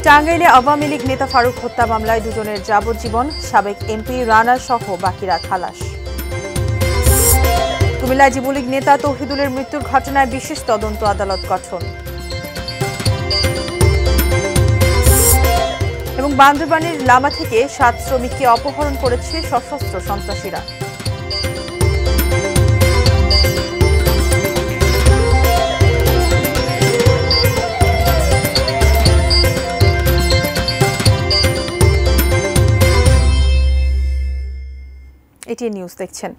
টাঙ্গাইলে আওয়ামী লীগ নেতা ফারুক হত্যা মামলায় দুজনের যাবজ্জীবন, সাবেক এমপি রানা সহ বাকিরা খালাস। কুমিল্লায় যুবলীগ নেতা তৌহিদুলের মৃত্যুর ঘটনায় বিশেষ তদন্ত আদালত গঠন। এবং বান্দরবানের লামা থেকে 7 শ্রমিককে অপহরণ করেছে সশস্ত্র সন্ত্রাসীরা। এটিএন নিউজ দেখছেন।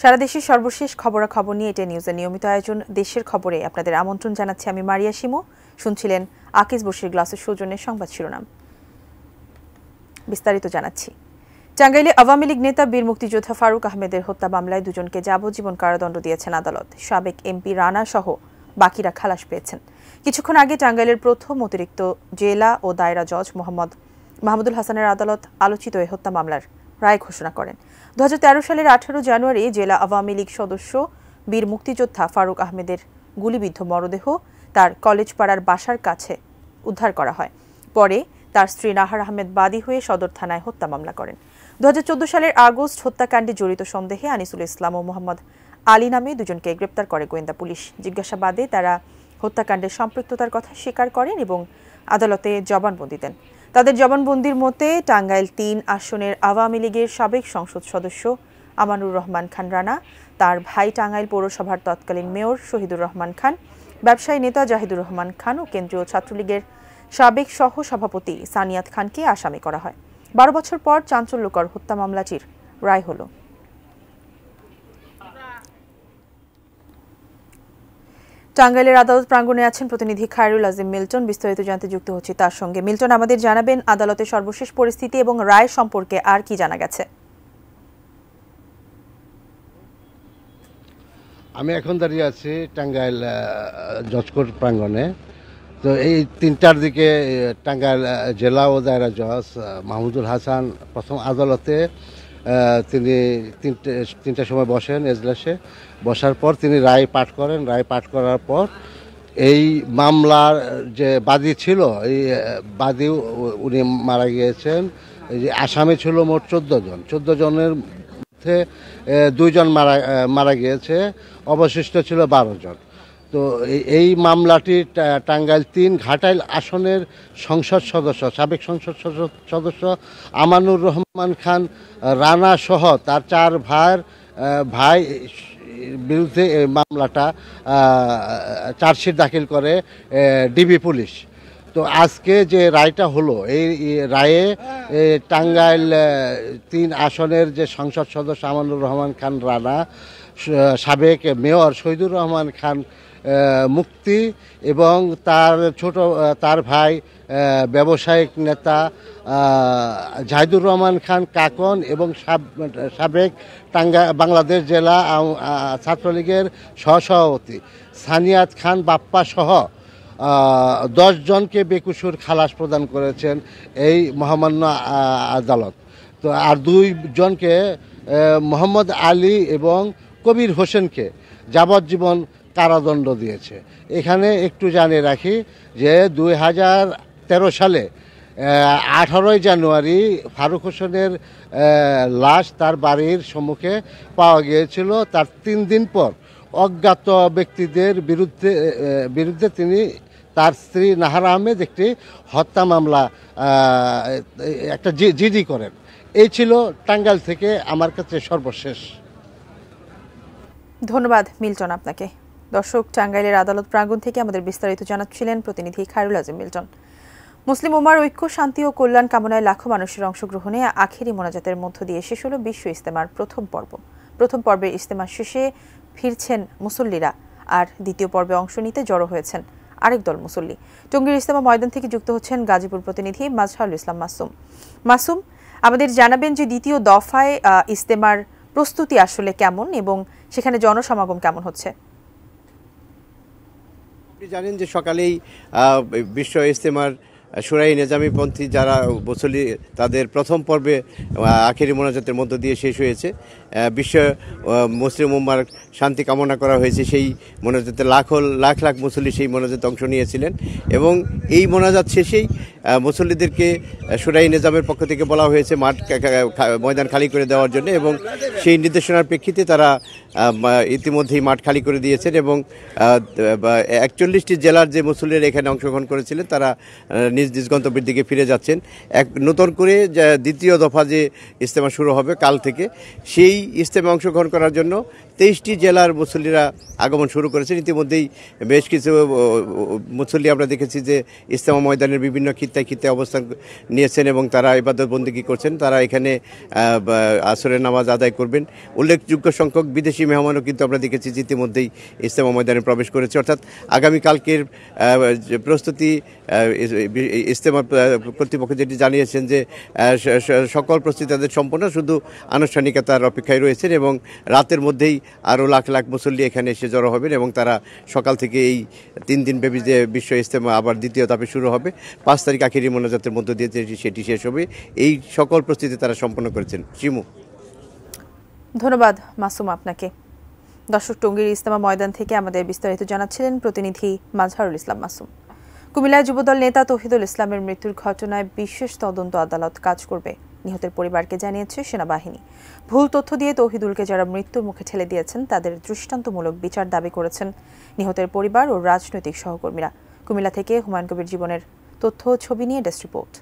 সারা দেশের সর্বশেষ খবরাখবর নিয়ে এটিএন নিউজের নিয়মিত আয়োজন দেশের খবরে আপনাদের আমন্ত্রণ জানাচ্ছি আমি মারিয়া শিমু। শুনছিলেন আকিজ বশির গ্লাসের সৌজন্যে সংবাদ শিরোনাম। বিস্তারিত জানাচ্ছি। টাঙ্গাইলে আওয়ামী লীগ নেতা বীর মুক্তিযোদ্ধা ফারুক আহমেদের হত্যা মামলায় দুজনকে যাবজ্জীবন কারাদণ্ড দিয়েছেন আদালত। সাবেক এমপি রানা সহ বাকিরা খালাস পেয়েছেন। কিছুক্ষণ আগে টাঙ্গাইলের প্রথম অতিরিক্ত জেলা ও দায়রা জজ মাহমুদুল হাসানের আদালত আলোচিত এই হত্যা মামলার রায় ঘোষণা করেন। 2013 সালের 18 জানুয়ারি জেলা আওয়ামী লীগ সদস্য বীর মুক্তিযোদ্ধা ফারুক আহমেদের গুলিবিদ্ধ মরদেহ তার কলেজ পাড়ার বাসার কাছে উদ্ধার করা হয়। পরে তার স্ত্রী নাহার আহমেদ বাদী হয়ে সদর থানায় হত্যা মামলা করেন। 2014 সালের আগস্ট হত্যাকাণ্ডে জড়িত সন্দেহে আনিসুল ইসলাম ও মোহাম্মদ আলী নামে দুজনকে গ্রেপ্তার করে গোয়েন্দা পুলিশ। জিজ্ঞাসাবাদে তারা হত্যাকাণ্ডে সম্পৃক্ততার কথা স্বীকার করেন এবং আদালতে জবানবন্দি দেন। তাদের জবানবন্দির মতে টাঙ্গাইল 3 আসনের আওয়ামী লীগের সাবেক সংসদ সদস্য আমানুর রহমান খান রানা, তার ভাই টাঙ্গাইল পৌরসভার তৎকালীন মেয়র শহীদুর রহমান খান, ব্যবসায়ী নেতা জাহিদুর রহমান খান ও কেন্দ্রীয় ছাত্রলীগের সাবেক সহ সভাপতি সানিয়াত খানকে আসামি করা হয়। 12 বছর পর চাঞ্চল্যকর হত্যা মামলাটির রায় হল। টাঙ্গাইলের আদালত প্রাঙ্গণে আছেন প্রতিনিধি খায়রুল আজিম মিল্টন। বিস্তারিত জানতে যুক্ত হচ্ছে তার সঙ্গে। মিল্টন, আমাদের জানাবেন আদালতের সর্বশেষ পরিস্থিতি এবং রায় সম্পর্কে আর কি জানা গেছে? আমি এখন দাঁড়িয়ে আছি টাঙ্গাইল জজ কোর্ট প্রাঙ্গণে। তো এই 3টার দিকে টাঙ্গাইল জেলা ও দায়রা জজ মাহমুদুল হাসান প্রথম আদালতে তিনি 3টার সময় বসেন এজলাসে। বসার পর তিনি রায় পাঠ করেন। রায় পাঠ করার পর এই মামলার যে বাদী ছিল, এই বাদী উনি মারা গিয়েছেন। এই যে আসামি ছিল মোট 14 জন। 14 জনের মধ্যে 2 জন মারা গিয়েছে, অবশিষ্ট ছিল 12 জন। তো এই মামলাটি টাঙ্গাইল 3 ঘাটাইল আসনের সংসদ সদস্য, সাবেক সংসদ সদস্য আমানুর রহমান খান রানা সহ তার 4 ভাই বিরুদ্ধে এই মামলাটা চার্জশিট দাখিল করে ডিবি পুলিশ। তো আজকে যে রায়টা হলো, এই রায়ে টাঙ্গাইল 3 আসনের যে সংসদ সদস্য আমানুর রহমান খান রানা, সাবেক মেয়র শহীদুর রহমান খান মুক্তি এবং তার ভাই ব্যবসায়িক নেতা জাহিদুর রহমান খান কাকন এবং সাবেক বাংলাদেশ জেলা ছাত্রলীগের সহসভাপতি সানিয়াত খান বাপ্পা সহ 10 জনকে বেকসুর খালাস প্রদান করেছেন এই মহামান্য আদালত। তো আর 2 জনকে মোহাম্মদ আলী এবং কবির হোসেনকে যাবজ্জীবন কারাদণ্ড দিয়েছে। এখানে একটু জানিয়ে রাখি যে 2013 সালে 18 জানুয়ারি ফারুক হোসেনের লাশ তার বাড়ির সম্মুখে পাওয়া গিয়েছিল। তার 3 দিন পর অজ্ঞাত ব্যক্তিদের বিরুদ্ধে তিনি তার স্ত্রী নাহার আহমেদ একটি হত্যা মামলা একটা জিডি করেন। এই ছিল টাঙ্গাইল থেকে আমার কাছে সর্বশেষ। ধন্যবাদ মিল্টন আপনাকে। দর্শক, টাঙ্গাইলের আদালত প্রাঙ্গণ থেকে আমাদের বিস্তারিত জানাচ্ছিলেন প্রতিনিধি খায়রুল আজিম মিল্টন। মুসলিম উম্মার ঐক্য, শান্তি ও কল্যাণ কামনায় লাখো মানুষের অংশগ্রহণে আখেরি মোনাজাতের মধ্য দিয়ে শেষ হল বিশ্ব ইজতেমার প্রথম পর্ব। প্রথম পর্বের ইজতেমা শেষে ফিরছেন মুসল্লিরা, আর দ্বিতীয় পর্বে অংশ নিতে জড়ো হয়েছেন আরেক দল মুসল্লি। টঙ্গীর ইজতেমা ময়দান থেকে যুক্ত হচ্ছেন গাজীপুর প্রতিনিধি মাজহারুল ইসলাম মাসুম। আমাদের জানাবেন যে দ্বিতীয় দফায় ইজতেমার প্রস্তুতি আসলে কেমন এবং সেখানে জনসমাগম কেমন হচ্ছে? আপনি জানেন যে সকালেই বিশ্ব ইজতেমার শুরাই নিজামীপন্থী যারা মুসল্লি, তাদের প্রথম পর্বে আখেরি মোনাজাতের মধ্য দিয়ে শেষ হয়েছে বিশ্ব মুসলিম উম্মার শান্তি কামনা করা হয়েছে। সেই মোনাজাতে লাখ লাখ মুসল্লি সেই মোনাজাতে অংশ নিয়েছিলেন এবং এই মোনাজাত শেষেই মুসল্লিদেরকে শুরাই নিজামের পক্ষ থেকে বলা হয়েছে ময়দান খালি করে দেওয়ার জন্য এবং সেই নির্দেশনার প্রেক্ষিতে তারা ইতিমধ্যেই মাঠ খালি করে দিয়েছেন এবং 41টি জেলার যে মুসল্লিরা এখানে অংশগ্রহণ করেছিলেন তারা নিজ নিজ গন্তব্যের দিকে ফিরে যাচ্ছেন। নতুন করে দ্বিতীয় দফা যে ইজতেমা শুরু হবে কাল থেকে, সেই ইজতেমা অংশগ্রহণ করার জন্য 23টি জেলার মুসল্লিরা আগমন শুরু করেছেন। ইতিমধ্যেই বেশ কিছু মুসল্লি আমরা দেখেছি যে ইজতেমা ময়দানের বিভিন্ন খিত্তায় অবস্থান নিয়েছেন এবং তারা ইবাদত বন্দেগী করছেন। তারা এখানে আসরের নামাজ আদায় করবেন। উল্লেখযোগ্য সংখ্যক বিদেশি মেহমানও কিন্তু আমরা দেখেছি যে ইতিমধ্যেই ইজতেমা ময়দানে প্রবেশ করেছে। অর্থাৎ আগামীকালকের প্রস্তুতি ইজতেমা কর্তৃপক্ষ যেটি জানিয়েছেন যে সকল প্রস্তুতি তাদের সম্পূর্ণ, শুধু আনুষ্ঠানিকতার অপেক্ষায় রয়েছেন এবং রাতের মধ্যেই আরও লাখ মুসল্লি এখানে এসে জড়ো হবেন এবং তারা সকাল থেকে এই 3 দিন ব্যাপী যে বিশ্ব ইজতেমা আবার দ্বিতীয় ধাপে শুরু হবে, 5 তারিখ আখেরি মোনাজাতের মধ্য দিয়ে সেটি শেষ হবে। এই সকল প্রস্তুতি তারা সম্পন্ন করেছেন। শিমু, ধন্যবাদ মাসুম আপনাকে। দর্শক, টঙ্গীর ইজতেমা ময়দান থেকে আমাদের বিস্তারিত জানাচ্ছিলেন প্রতিনিধি মাজহারুল ইসলাম মাসুম। কুমিল্লায় যুবদল নেতা তৌহিদুল ইসলামের মৃত্যুর ঘটনায় বিশেষ তদন্ত আদালত কাজ করবে, নিহতের পরিবারকে জানিয়েছে সেনাবাহিনী। ভুল তথ্য দিয়ে তৌহিদুলকে যারা মৃত্যুর মুখে ঠেলে দিয়েছেন তাদের দৃষ্টান্তমূলক বিচার দাবি করেছেন নিহতের পরিবার ও রাজনৈতিক সহকর্মীরা। কুমিল্লা থেকে হুমায়ুন কবির জীবনের তথ্য ও ছবি নিয়ে ডেস্ক রিপোর্ট।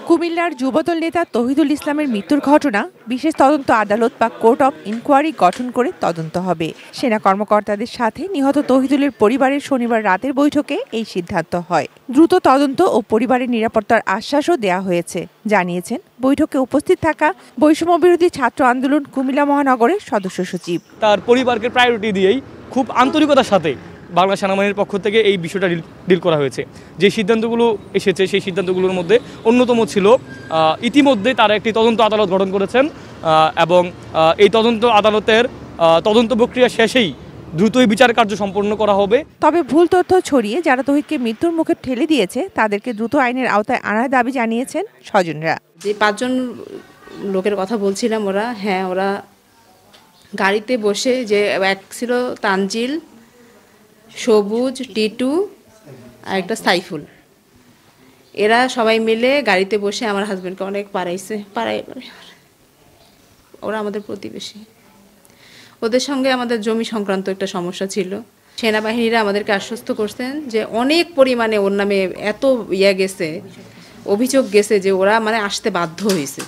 কুমিল্লার যুবদল নেতা তৌহিদুল ইসলামের মৃত্যুর ঘটনা বিশেষ তদন্ত আদালত বা কোর্ট অফ ইনকোয়ারি গঠন করে তদন্ত হবে। সেনা কর্মকর্তাদের সাথে নিহত তৌহিদুলের পরিবারের শনিবার রাতের বৈঠকে এই সিদ্ধান্ত হয়। দ্রুত তদন্ত ও পরিবারের নিরাপত্তার আশ্বাসও দেওয়া হয়েছে, জানিয়েছেন বৈঠকে উপস্থিত থাকা বৈষম্য বিরোধী ছাত্র আন্দোলন কুমিল্লা মহানগরের সদস্য সচিব। তার পরিবারকে প্রায়োরিটি দিয়েই খুব আন্তরিকতার সাথে বাংলা সেনাবাহিনীর পক্ষ থেকে এই বিষয়টা ডিল করা হয়েছে। যে সিদ্ধান্তগুলো এসেছে সেই সিদ্ধান্তগুলোর মধ্যে অন্যতম ছিল ইতিমধ্যে তারা একটি তদন্ত আদালত গঠন করেছেন এবং এই তদন্ত আদালতের তদন্ত প্রক্রিয়া শেষেই দ্রুতই বিচার কার্য সম্পন্ন করা হবে। তবে ভুল তথ্য ছড়িয়ে যারা তৌহিদকে মৃত্যুর মুখে ঠেলে দিয়েছে তাদেরকে দ্রুত আইনের আওতায় আনার দাবি জানিয়েছেন স্বজনরা। যে 5 জন লোকের কথা বলছিলাম, ওরা গাড়িতে বসে, যে এক ছিল তানজিল, সবুজ, টিটু আর একটা সাইফুল, এরা সবাই মিলে গাড়িতে বসে আমার হাজব্যান্ডকে অনেক পাড়ায় ওরা আমাদের প্রতিবেশী। ওদের সঙ্গে আমাদের জমি সংক্রান্ত একটা সমস্যা ছিল। সেনাবাহিনীরা আমাদেরকে আশ্বস্ত করছেন যে অনেক পরিমাণে ওর নামে এত অভিযোগ গেছে যে ওরা আসতে বাধ্য হয়েছে।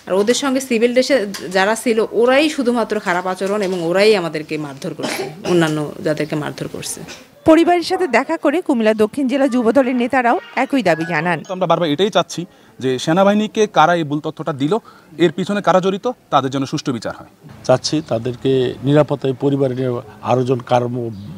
আর ওদের সঙ্গে সিভিল ড্রেসে যারা ছিল ওরাই শুধুমাত্র খারাপ আচরণ এবং ওরাই আমাদেরকে মারধর করছে, অন্যান্য যাদেরকে মারধর করছে। পরিবারের সাথে দেখা করে কুমিল্লা দক্ষিণ জেলা যুবদলের নেতারাও একই দাবি জানান। আমরা বারবার এটাই চাচ্ছি যে সেনাবাহিনীকে কারা এই ভুল তথ্যটা দিল, এর পিছনে কারা জড়িত, তাদের জন্য সুষ্ঠু বিচার হয়। চাচ্ছি তাদেরকে নিরাপত্তায় পরিবারের আরো জন কার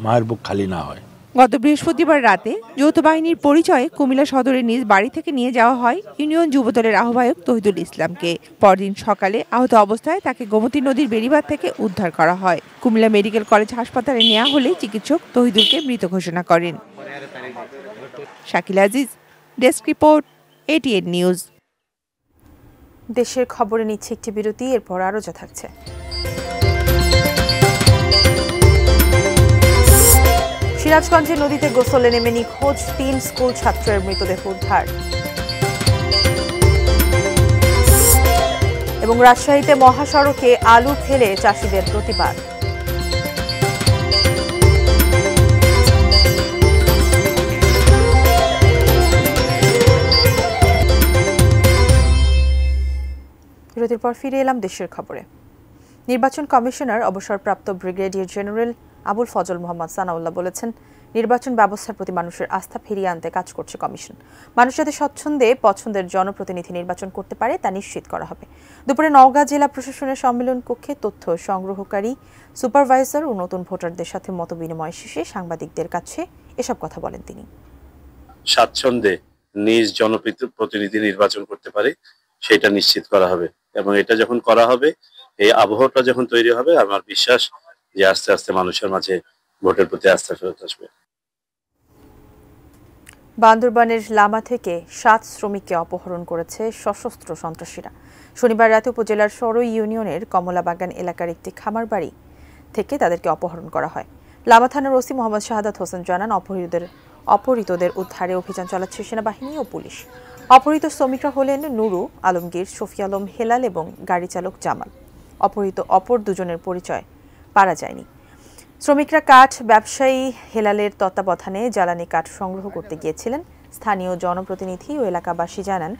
মায়ের বুক খালি না হয়। গত বৃহস্পতিবার রাতে যৌথ বাহিনীর পরিচয়ে কুমিল্লা সদরের নিজ বাড়ি থেকে নিয়ে যাওয়া হয় ইউনিয়ন যুবদলের আহ্বায়ক তৌহিদুল ইসলামকে। পরদিন সকালে আহত অবস্থায় তাকে গোমতী নদীর বেড়িবাঁধ থেকে উদ্ধার করা হয়। কুমিল্লা মেডিকেল কলেজ হাসপাতালে নেওয়া হলে চিকিৎসক তৌহিদুলকে মৃত ঘোষণা করেন। Shakil Aziz, desk report, ATN news. দেশের খবরে নিচ্ছে একটি বিরতি, এরপর আরো যা থাকছে। সিরাজগঞ্জে নদীতে গোসলে নেমে নিখোঁজ 3 স্কুল ছাত্রের মৃতদেহ উদ্ধার। এবং রাজশাহীতে মহাসড়কে আলু ফেলে চাষিদের প্রতিবাদ। বিরতির পর ফিরে এলাম দেশের খবরে। নির্বাচন কমিশনার অবসরপ্রাপ্ত ব্রিগেডিয়ার জেনারেল আবুল ফজল মোহাম্মদ সানাউল্লাহ বলেছেন, নির্বাচন ব্যবস্থার প্রতি মানুষের আস্থা ফিরিয়ে আনতে কাজ করছে কমিশন। মানুষ যাতে স্বচ্ছন্দে পছন্দের জনপ্রতিনিধি নির্বাচন করতে পারে তা নিশ্চিত করা হবে। দুপুরে নওগাঁ জেলা প্রশাসনের সম্মেলন কক্ষে তথ্য সংগ্রহকারী সুপারভাইজার ও নতুন ভোটারদের সাথে মতবিনিময় শেষে সাংবাদিকদের কাছে এসব কথা বলেন তিনি। স্বাচ্ছন্দ্যে নিজ জনপ্রতিনিধি নির্বাচন করতে পারে সেটা নিশ্চিত করা হবে এবং এটা যখন করা হবে, এই আবহাওয়াটা যখন তৈরি হবে, আমার বিশ্বাস যে আস্তে আস্তে মানুষের মাঝে ভোটের প্রতি আস্থা ফেরত আসবে। বান্দরবানের লামা থেকে 7 শ্রমিককে অপহরণ করেছে সশস্ত্র সন্ত্রাসীরা। শনিবার রাতে উপজেলার সরই ইউনিয়নের কমলাবাগান এলাকার একটি খামার বাড়ি থেকে তাদেরকে অপহরণ করা হয়। লামা থানার ওসি মোহাম্মদ শাহাদাত হোসেন জানান, অপহৃতদের উদ্ধারে অভিযান চালাচ্ছে সেনাবাহিনী ও পুলিশ। অপহৃত শ্রমিকরা হলেন নুরু, আলমগীর, শফি আলম, হেলাল এবং গাড়ি চালক জামাল। অপহৃত অপর দুজনের পরিচয় পাওয়া যায়নি। শ্রমিকরা কাঠ ব্যবসায়ী হেলালের তত্ত্বাবধানে জ্বালানি কাঠ সংগ্রহ করতে গিয়েছিলেন। স্থানীয় জনপ্রতিনিধি ও এলাকাবাসী জানান,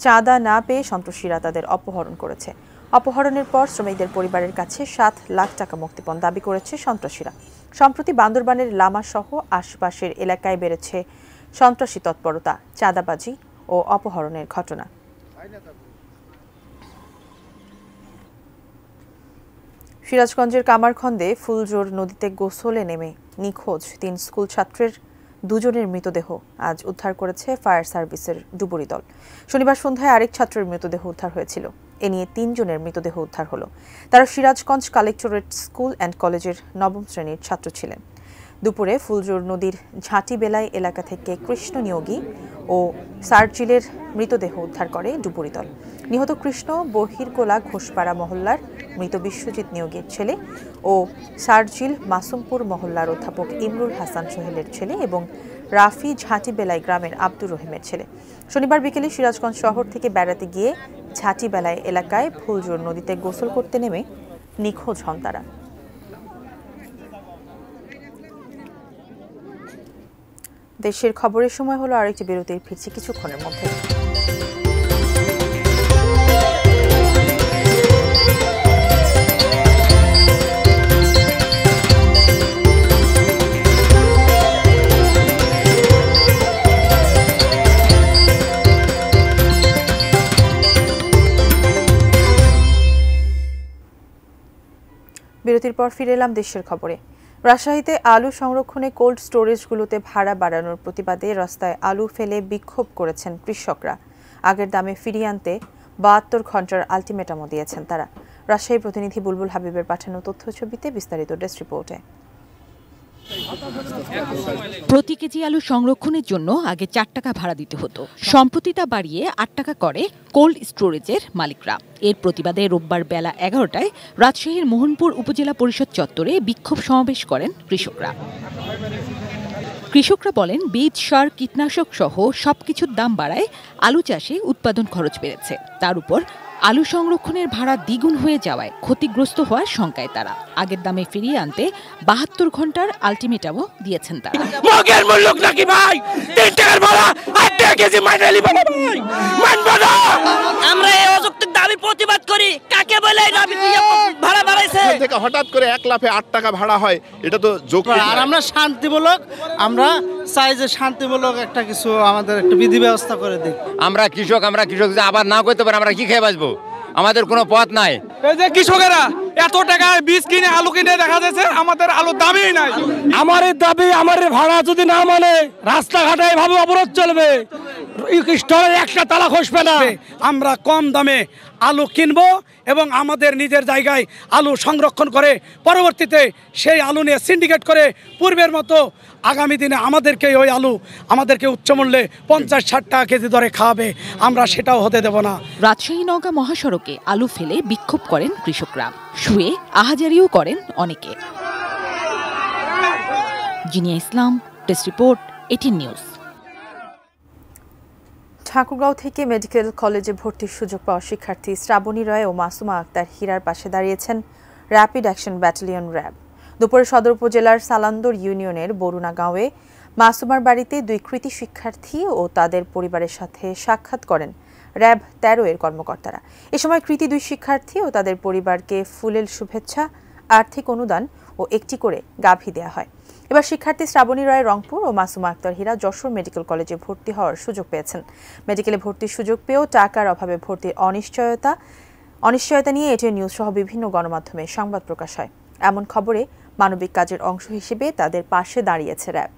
চাঁদা না পেয়ে সন্ত্রাসীরা তাদের অপহরণ করেছে। অপহরণের পর শ্রমিকদের পরিবারের কাছে 7 লাখ টাকা মুক্তিপণ দাবি করেছে সন্ত্রাসীরা। সম্প্রতি বান্দরবানের লামা সহ আশপাশের এলাকায় বেড়েছে সন্ত্রাসী তৎপরতা, চাঁদাবাজি ও অপহরণের ঘটনা। সিরাজগঞ্জের কামারখন্দে ফুলজোর নদীতে গোসলে নেমে নিখোঁজ 3 স্কুল ছাত্রের 2 জনের মৃতদেহ আজ উদ্ধার করেছে ফায়ার সার্ভিসের ডুবুরি দল। শনিবার সন্ধ্যায় আরেক ছাত্রের মৃতদেহ উদ্ধার হয়েছিল। এ নিয়ে 3 জনের মৃতদেহ উদ্ধার হলো। তারা সিরাজগঞ্জ কালেক্টরেট স্কুল অ্যান্ড কলেজের 9ম শ্রেণীর ছাত্র ছিলেন। দুপুরে ফুলজোর নদীর ঝাঁটিবেলাই এলাকা থেকে কৃষ্ণ নিয়োগী ও সার্জিলের মৃতদেহ উদ্ধার করে ডুবুরি দল। নিহত কৃষ্ণ বহিরগোলা ঘোষপাড়া মহল্লার মৃত বিশ্বজিৎ নিয়োগীর ছেলে ও সার্জিল মাসুমপুর মহল্লার অধ্যাপক ইমরুল হাসান সোহেলের ছেলে এবং রাফি ঝাঁটিবেলাই গ্রামের আব্দুর রহিমের ছেলে। শনিবার বিকেলে সিরাজগঞ্জ শহর থেকে বেড়াতে গিয়ে ঝাঁটিবেলাই এলাকায় ফুলজোর নদীতে গোসল করতে নেমে নিখোঁজ হন তারা। দেশের খবরের সময় হলো আরেকটি বিরতির, ফিরছি কিছুক্ষণের মধ্যে। বিরতির পর ফিরে এলাম দেশের খবরে। রাজশাহীতে আলু সংরক্ষণে কোল্ড স্টোরেজগুলোতে ভাড়া বাড়ানোর প্রতিবাদে রাস্তায় আলু ফেলে বিক্ষোভ করেছেন কৃষকরা। আগের দামে ফিরিয়ে আনতে 72 ঘন্টার আলটিমেটামও দিয়েছেন তারা। রাজশাহী প্রতিনিধি বুলবুল হাবিবের পাঠানো তথ্যছবিতে বিস্তারিত ডেস্ক রিপোর্টে। প্রতি কেজি আলু সংরক্ষণের জন্য আগে 4 টাকা ভাড়া দিতে হতো। সম্প্রতি তা বাড়িয়ে 8 টাকা করে কোল্ড স্টোরেজের মালিকরা। এর প্রতিবাদে রোববার বেলা 11টায় রাজশাহীর মোহনপুর উপজেলা পরিষদ চত্বরে বিক্ষোভ সমাবেশ করেন কৃষকরা। কৃষকরা বলেন, বীজ, সার, কীটনাশক সহ সবকিছুর দাম বাড়ায় আলু চাষে উৎপাদন খরচ বেড়েছে। তার উপর আলু সংরক্ষণের ভাড়া দ্বিগুণ হয়ে যাওয়ায় ক্ষতিগ্রস্ত হওয়ার শঙ্কায় তারা। আগের দামে ফিরিয়ে আনতে 72 ঘন্টার আলটিমেটামও দিয়েছেন তারা। আমরা এই অযৌক্তিক দাবি প্রতিবাদ করি। কাকে বলে ভাড়া বাড়াইছে? হঠাৎ করে 1 লাফে 8 টাকা ভাড়া হয়, এটা তো যৌক্তিক। আর আমরা শান্তিমূলক, আমরা চাই যে শান্তিমূলক একটা কিছু আমাদের একটা বিধি ব্যবস্থা করে দিই। আমরা কৃষক যদি আবার না করতে পারি আমরা কি খেয়ে বাঁচবো? আমাদের কোনো পথ নাই। এই যে কৃষকেরা এত টাকায় বীজ কিনে আলু কিনে দেখা যাচ্ছে আমাদের আলুর দামই নাই। আমার দাবি, আমার ভাড়া যদি না মানে রাস্তাঘাটে এভাবে অবরোধ চলবে, স্টোরে একটা তালা খসবে না। আমরা কম দামে আলু কিনবো এবং আমাদের নিজের জায়গায় আলু সংরক্ষণ করে পরবর্তীতে সেই আলু নিয়ে সিন্ডিকেট করে পূর্বের মতো আগামী দিনে আমাদেরকে ওই আলু আমাদেরকে উচ্চমূল্যে 50-60 টাকা কেজি দরে খাওয়াবে, আমরা সেটাও হতে দেব না। রাজশাহী নওগাঁ মহাসড়কে আলু ফেলে বিক্ষোভ করেন কৃষকরা। শুয়ে আহাজারিও করেন অনেকে। জিনিয়া ইসলাম, ডেস্ক রিপোর্ট, 18 নিউজ। ঠাকুরগাঁও থেকে মেডিকেল কলেজে ভর্তির সুযোগ পাওয়া শিক্ষার্থী শ্রাবণী রায় ও মাসুমা আক্তার হীরার পাশে দাঁড়িয়েছেন র্যাপিড অ্যাকশন ব্যাটালিয়ন র্যাব। দুপুরে সদর উপজেলার সালান্দর ইউনিয়নের বরুণা গাঁওয়ে মাসুমার বাড়িতে 2 কৃতী শিক্ষার্থী ও তাদের পরিবারের সাথে সাক্ষাৎ করেন র্যাব 13 এর কর্মকর্তারা। এ সময় কৃতী 2 শিক্ষার্থী ও তাদের পরিবারকে ফুলেল শুভেচ্ছা, আর্থিক অনুদান ও একটি করে গাভী দেওয়া হয়। এবার শিক্ষার্থী শ্রাবণী রায় রংপুর ও মাসুমা আক্তার হীরা যশোর মেডিকেল কলেজে ভর্তি হওয়ার সুযোগ পেয়েছেন। মেডিকেলে ভর্তির সুযোগ পেয়েও টাকার অভাবে ভর্তির অনিশ্চয়তা নিয়ে এটিএন নিউজ সহ বিভিন্ন গণমাধ্যমে সংবাদ প্রকাশ হয়। এমন খবরে মানবিক কাজের অংশ হিসেবে তাদের পাশে দাঁড়িয়েছে র্যাব।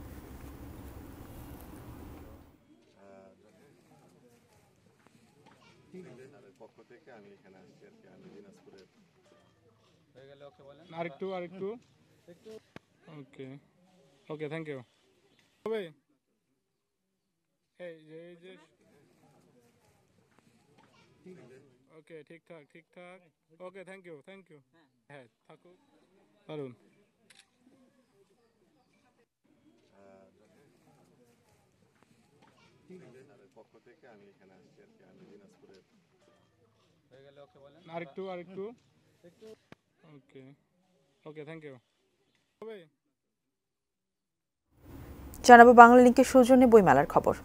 আরেকটু ওকে থ্যাংক ইউ। ওকে ঠিকঠাক ঠিকঠাক ওকে থ্যাংক ইউ হ্যাঁ থাকুক অরুণ পক্ষ থেকে আমি এখানে আসছি আর কি আমি দিনাজপুরের হয়ে গেলে ওকে বলেন আরেকটু ওকে ওকে থ্যাংক ইউ জানাবো বাংলা লিংকের সৌজন্যে বইমেলার খবর।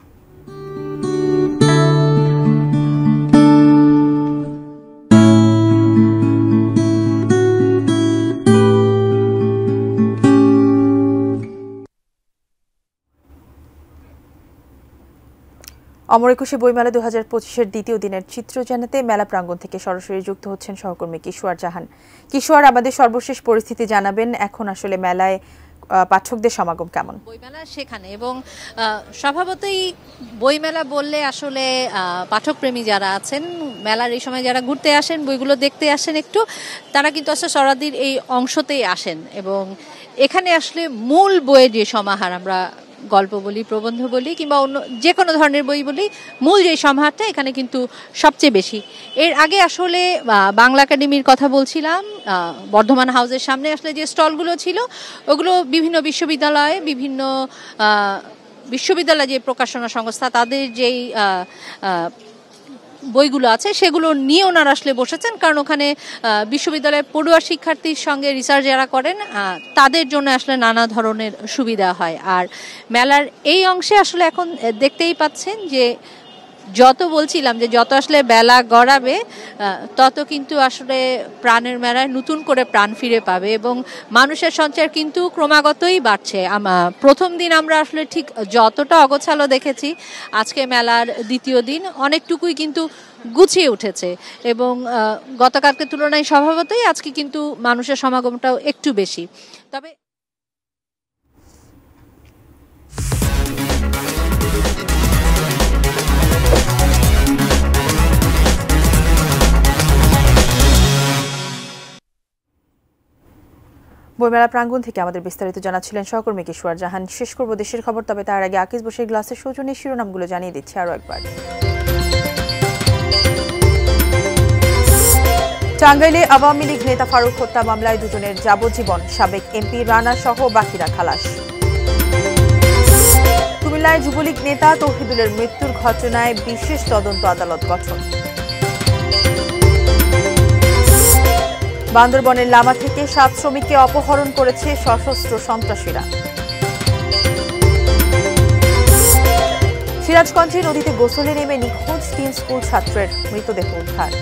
অমর একুশে বইমেলা 2025-এর দ্বিতীয় দিনের চিত্র জানাতে মেলা প্রাঙ্গণ থেকে সরাসরি যুক্ত হচ্ছেন সহকর্মী কিশোর জাহান। কিশোর, আমাদের সর্বশেষ পরিস্থিতি জানাবেন, এখন আসলে মেলায় পাঠকদের সমাগম কেমন? বইমেলা সেখানে এবং স্বভাবতই বইমেলা বললে আসলে পাঠকপ্রেমী যারা আছেন, মেলার এই সময় যারা ঘুরতে আসেন, বইগুলো দেখতে আসেন একটু, তারা কিন্তু আসলে সরাদির এই অংশতেই আসেন এবং এখানে আসলে মূল বইয়ের যে সমাহার, আমরা গল্প বলি, প্রবন্ধ বলি কিংবা অন্য যে কোনো ধরনের বই বলি, মূল যে সমাহারটা এখানে কিন্তু সবচেয়ে বেশি। এর আগে আসলে বাংলা একাডেমির কথা বলছিলাম, বর্ধমান হাউসের সামনে আসলে যে স্টলগুলো ছিল ওগুলো বিভিন্ন বিশ্ববিদ্যালয় যে প্রকাশনা সংস্থা তাদের যেই বইগুলো আছে সেগুলো নিয়ে ওনারা আসলে বসেছেন, কারণ ওখানে বিশ্ববিদ্যালয়ের পড়ুয়া শিক্ষার্থীর সঙ্গে রিসার্চ যারা করেন তাদের জন্য আসলে নানা ধরনের সুবিধা হয়। আর মেলার এই অংশে আসলে এখন দেখতেই পাচ্ছেন যে যত বলছিলাম যে যত আসলে বেলা গড়াবে তত কিন্তু আসলে প্রাণের মেলায় নতুন করে প্রাণ ফিরে পাবে এবং মানুষের সঞ্চার কিন্তু ক্রমাগতই বাড়ছে। প্রথম দিন আমরা আসলে ঠিক যতটা অগোছালো দেখেছি, আজকে মেলার দ্বিতীয় দিন অনেকটুকুই কিন্তু গুছিয়ে উঠেছে এবং গতকালকের তুলনায় স্বভাবতই আজকে কিন্তু মানুষের সমাগমটাও একটু বেশি। তবে বইমেলা প্রাঙ্গণ থেকে আমাদের বিস্তারিত জানাচ্ছিলেন সহকর্মী কিশোর জাহান। শেষ করব দেশের খবর, তবে তার আগে আকিজ বসির গ্লাসের সৌজন্যে শিরোনামগুলো জানিয়ে দিচ্ছি আরও একবার। টাঙ্গাইলে আওয়ামী লীগ নেতা ফারুক হত্যা মামলায় দুজনের যাবজ্জীবন, সাবেক এমপি রানা সহ বাকিরা খালাস। কুমিল্লায় যুবলীগ নেতা তৌহিদুলের মৃত্যুর ঘটনায় বিশেষ তদন্ত আদালত গঠন। বান্দরবনের লামা থেকে 7 শ্রমিককে অপহরণ করেছে সশস্ত্র সন্ত্রাসীরা। সিরাজগঞ্জে নদীতে গোসলে নেমে নিখোঁজ 3 স্কুল ছাত্রের মৃতদেহ উদ্ধার।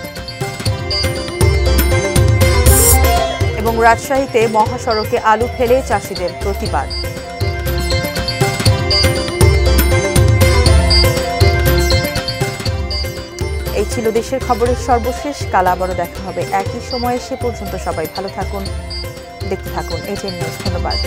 এবং রাজশাহীতে মহাসড়কে আলু ফেলে চাষিদের প্রতিবাদ। এই ছিল দেশের খবরের সর্বশেষ। কাল আবারও দেখা হবে একই সময়ে। সে পর্যন্ত সবাই ভালো থাকুন, দেখতে থাকুন এটিএন নিউজ। ধন্যবাদ।